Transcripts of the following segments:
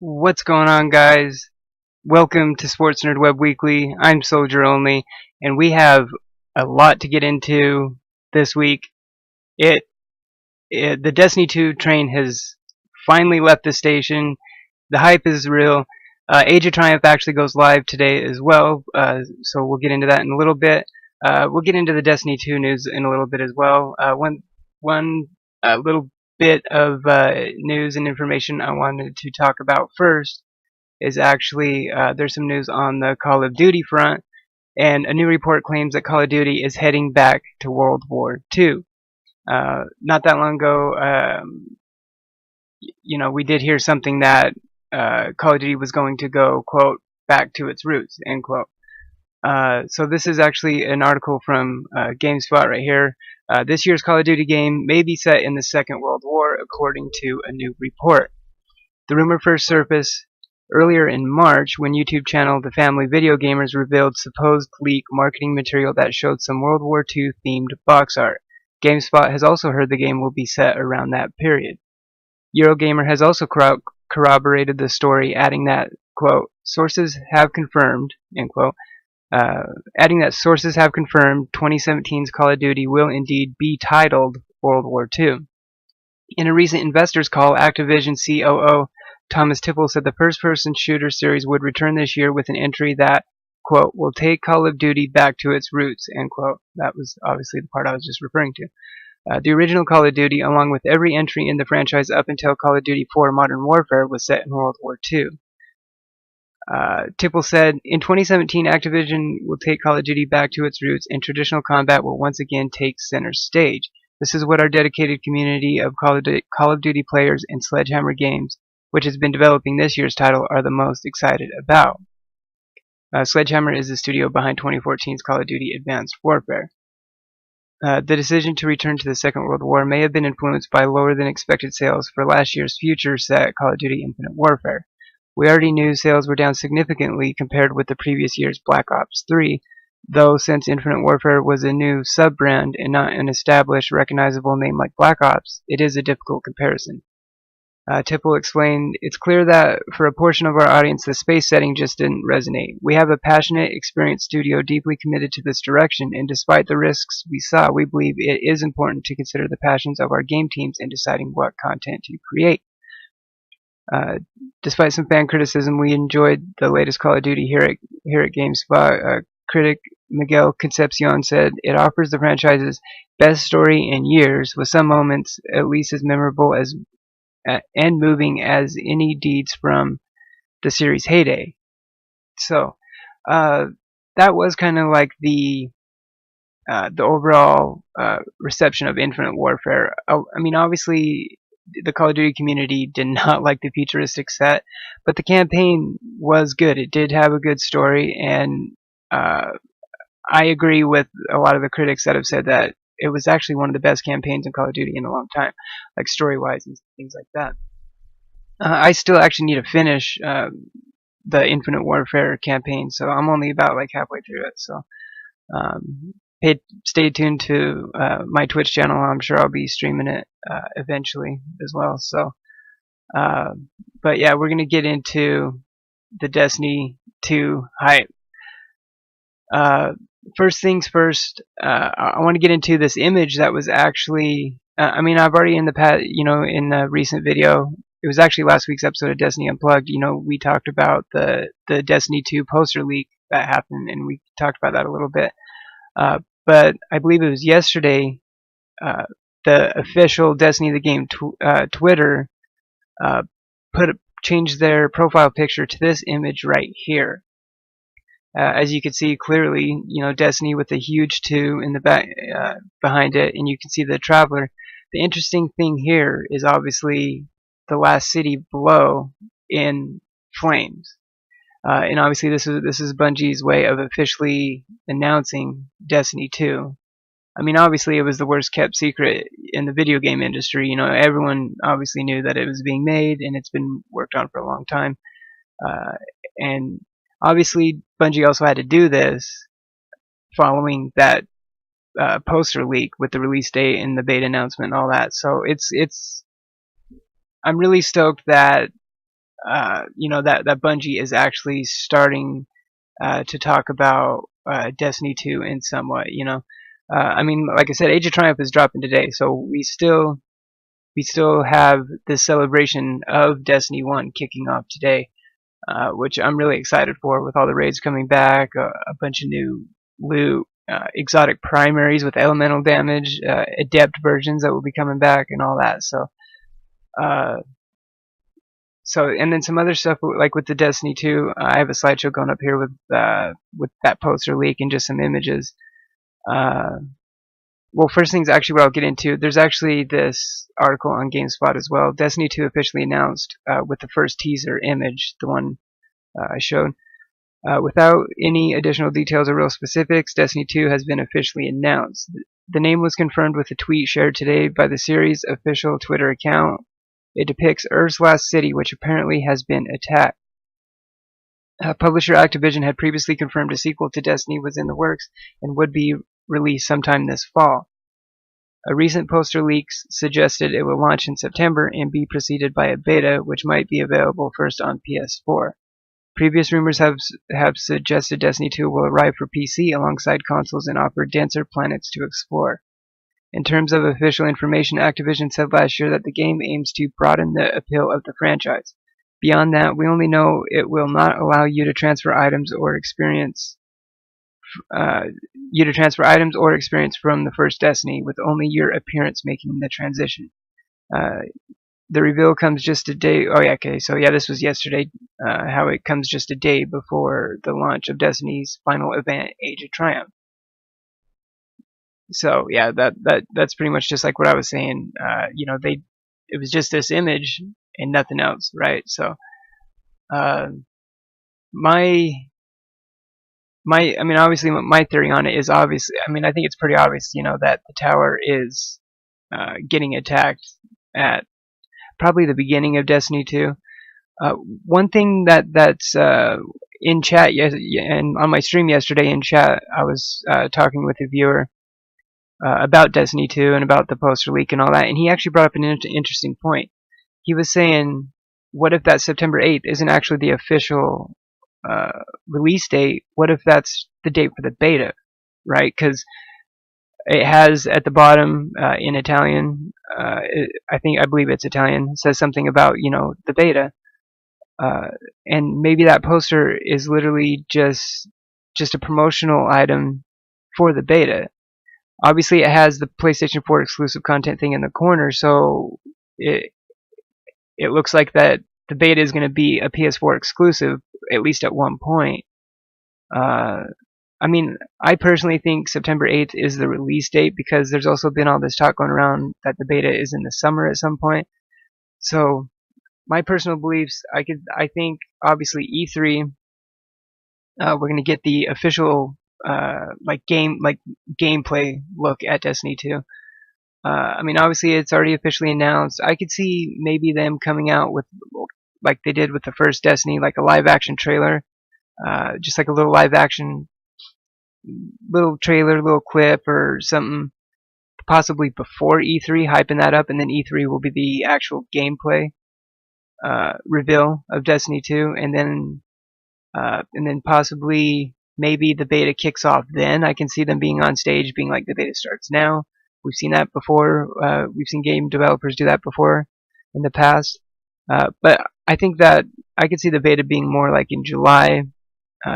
What's going on, guys? Welcome to Sports Nerd Web Weekly. I'm Soldier Only, and we have a lot to get into this week. It, the Destiny 2 train has finally left the station. The hype is real. Age of Triumph actually goes live today as well, so we'll get into that in a little bit. We'll get into the Destiny 2 news in a little bit as well. One little bit of news and information I wanted to talk about first is actually there's some news on the Call of Duty front, and a new report claims that Call of Duty is heading back to World War II. Not that long ago, we did hear something that Call of Duty was going to go, quote, back to its roots, end quote. So this is actually an article from GameSpot right here. This year's Call of Duty game may be set in the Second World War, according to a new report. The rumor first surfaced earlier in March when YouTube channel The Family Video Gamers revealed supposed leak marketing material that showed some World War II themed box art. GameSpot has also heard the game will be set around that period. Eurogamer has also corroborated the story, adding that, quote, sources have confirmed, end quote, adding that sources have confirmed 2017's Call of Duty will indeed be titled World War II. In a recent investors call, Activision COO Thomas Tipple said the first-person shooter series would return this year with an entry that, quote, will take Call of Duty back to its roots, end quote. That was obviously the part I was just referring to. The original Call of Duty, along with every entry in the franchise up until Call of Duty 4 Modern Warfare, was set in World War II. Tipple said, in 2017, Activision will take Call of Duty back to its roots, and traditional combat will once again take center stage. This is what our dedicated community of Call of Duty players and Sledgehammer Games, which has been developing this year's title, are the most excited about. Sledgehammer is the studio behind 2014's Call of Duty Advanced Warfare. The decision to return to the Second World War may have been influenced by lower than expected sales for last year's future set Call of Duty Infinite Warfare. We already knew sales were down significantly compared with the previous year's Black Ops 3, though since Infinite Warfare was a new sub-brand and not an established, recognizable name like Black Ops, it is a difficult comparison. Tipple explained, it's clear that for a portion of our audience the space setting just didn't resonate. We have a passionate, experienced studio deeply committed to this direction, and despite the risks we saw, we believe it is important to consider the passions of our game teams in deciding what content to create. Despite some fan criticism, we enjoyed the latest Call of Duty here at GameSpot. Critic Miguel Concepcion said, it offers the franchise's best story in years, with some moments at least as memorable as and moving as any deeds from the series' heyday. So that was kind of like the overall reception of Infinite Warfare. I mean, obviously, the Call of Duty community did not like the futuristic set, but the campaign was good. It did have a good story, and I agree with a lot of the critics that have said that it was actually one of the best campaigns in Call of Duty in a long time, like story-wise and things like that. I still actually need to finish the Infinite Warfare campaign, so I'm only about like halfway through it. So stay tuned to my Twitch channel. I'm sure I'll be streaming it eventually as well. So, but yeah, we're gonna get into the Destiny 2 hype. First things first, I want to get into this image that was actually, I mean, I've already in the past, in the recent video, it was actually last week's episode of Destiny Unplugged, we talked about the Destiny 2 poster leak that happened, and we talked about that a little bit. But I believe it was yesterday, the official Destiny the Game Twitter changed their profile picture to this image right here. As you can see clearly, Destiny with a huge 2 in the back behind it, and you can see the Traveler. The interesting thing here is obviously the last city below in flames, and obviously this is Bungie's way of officially announcing Destiny 2. I mean, obviously it was the worst kept secret in the video game industry. Everyone obviously knew that it was being made, and it's been worked on for a long time, and obviously, Bungie also had to do this following that poster leak with the release date and the beta announcement and all that. So I'm really stoked that that Bungie is actually starting to talk about Destiny 2 in somewhat. I mean, like I said, Age of Triumph is dropping today, so we still have this celebration of Destiny 1 kicking off today, which I'm really excited for, with all the raids coming back, a bunch of new loot, exotic primaries with elemental damage, adept versions that will be coming back, and all that. Uh, and then some other stuff like with the Destiny 2. I have a slideshow going up here with that poster leak and just some images. Well, first things actually what I'll get into. There's actually this article on GameSpot as well. Destiny 2 officially announced with the first teaser image, the one I showed. Without any additional details or real specifics, Destiny 2 has been officially announced. The name was confirmed with a tweet shared today by the series' official Twitter account. It depicts Earth's last city, which apparently has been attacked. Publisher Activision had previously confirmed a sequel to Destiny was in the works and would be released sometime this fall. A recent poster leaks suggested it will launch in September and be preceded by a beta, which might be available first on PS4. Previous rumors have suggested Destiny 2 will arrive for PC alongside consoles and offer denser planets to explore. In terms of official information, Activision said last year that the game aims to broaden the appeal of the franchise. Beyond that, we only know it will not allow you to transfer items or experience from the first Destiny, with only your appearance making the transition. The reveal comes just a day. Oh yeah, okay. So yeah, this was yesterday. How it comes just a day before the launch of Destiny's final event, Age of Triumph. So yeah, that's pretty much just like what I was saying. It was just this image and nothing else, right? So, my I mean, obviously, my theory on it is obviously. I mean, I think it's pretty obvious, that the tower is getting attacked at probably the beginning of Destiny 2. One thing that's in chat, and on my stream yesterday in chat, I was talking with a viewer about Destiny 2 and about the poster leak and all that, and he actually brought up an interesting point. He was saying, what if that September 8th isn't actually the official release date? What if that's the date for the beta, right? Because it has at the bottom in Italian, I believe it's Italian, says something about, the beta. And maybe that poster is literally just a promotional item for the beta. Obviously, it has the PlayStation 4 exclusive content thing in the corner, so it looks like that the beta is going to be a PS4 exclusive, at least at one point. I mean, I personally think September 8th is the release date, because there's also been all this talk going around that the beta is in the summer at some point. So, my personal beliefs, I think obviously E3, we're going to get the official gameplay look at Destiny 2. I mean, obviously it's already officially announced. I could see maybe them coming out with, like they did with the first Destiny, like a live action trailer, just like a little live action, little trailer, little clip or something, possibly before E3, hyping that up, and then E3 will be the actual gameplay reveal of Destiny 2, and then possibly maybe the beta kicks off then. I can see them being on stage being like, the beta starts now. We've seen that before. We've seen game developers do that before in the past. But I think that I could see the beta being more like in July.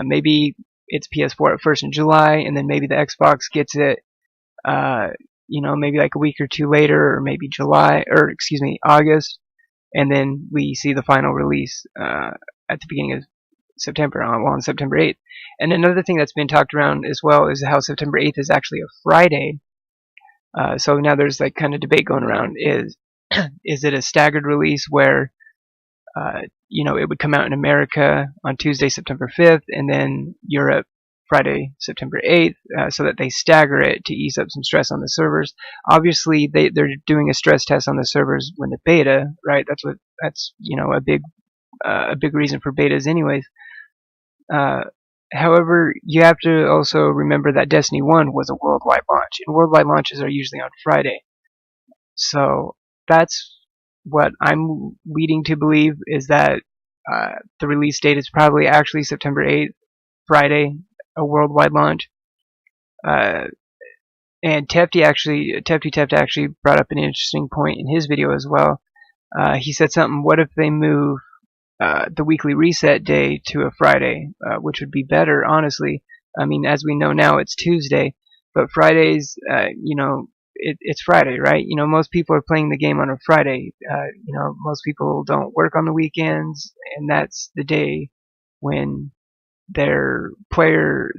Maybe it's PS4 at first in July, and then maybe the Xbox gets it, maybe like a week or two later, or maybe August. And then we see the final release at the beginning of September, on September 8th. And another thing that's been talked around as well is how September 8th is actually a Friday. So now there's like kind of debate going around. Is it a staggered release where it would come out in America on Tuesday, September 5th, and then Europe Friday, September 8th, so that they stagger it to ease up some stress on the servers. Obviously, they're doing a stress test on the servers when the beta, right? That's a big reason for betas, anyways. However, you have to also remember that Destiny 1 was a worldwide launch, and worldwide launches are usually on Friday. So that's what I'm leading to believe, is that The release date is probably actually September 8th, Friday, a worldwide launch. And Tefty actually brought up an interesting point in his video as well. He said something, what if they move the weekly reset day to a Friday, which would be better, honestly. I mean, as we know now, it's Tuesday, but Fridays, it's Friday, right? Most people are playing the game on a Friday. Most people don't work on the weekends, and that's the day when their player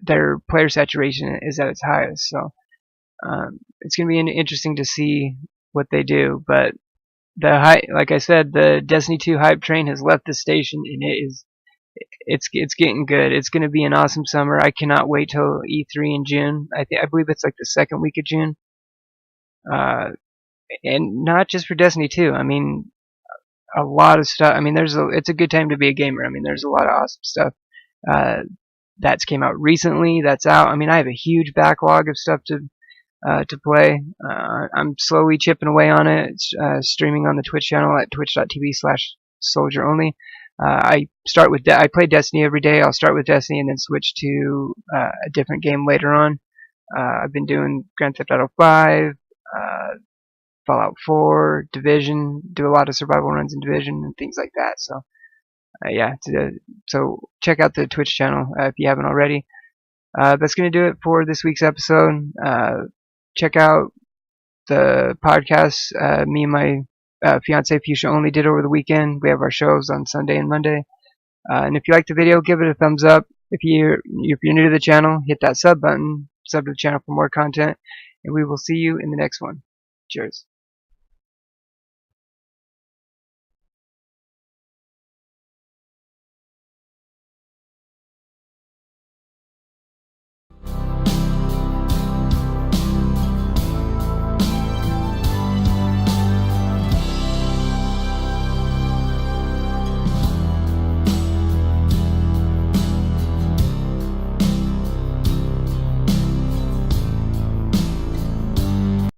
saturation is at its highest. So it's going to be interesting to see what they do. But like I said, the Destiny 2 hype train has left the station, and it's getting good. It's going to be an awesome summer. I cannot wait till E3 in June. I believe it's like the second week of June. And not just for Destiny 2. I mean, a lot of stuff. I mean, it's a good time to be a gamer. I mean, there's a lot of awesome stuff that's came out recently. That's out. I mean, I have a huge backlog of stuff to play. I'm slowly chipping away on it. It's streaming on the Twitch channel at twitch.tv/soldieronly. I play Destiny every day. I'll start with Destiny and then switch to a different game later on. I've been doing Grand Theft Auto 5, Fallout 4, Division, do a lot of survival runs in Division and things like that. So so check out the Twitch channel if you haven't already. That's going to do it for this week's episode. Check out the podcast me and my fiance Fuchsia Only did over the weekend. We have our shows on Sunday and Monday. And if you like the video, give it a thumbs up. If you're new to the channel, hit that sub button. Sub to the channel for more content. And we will see you in the next one. Cheers.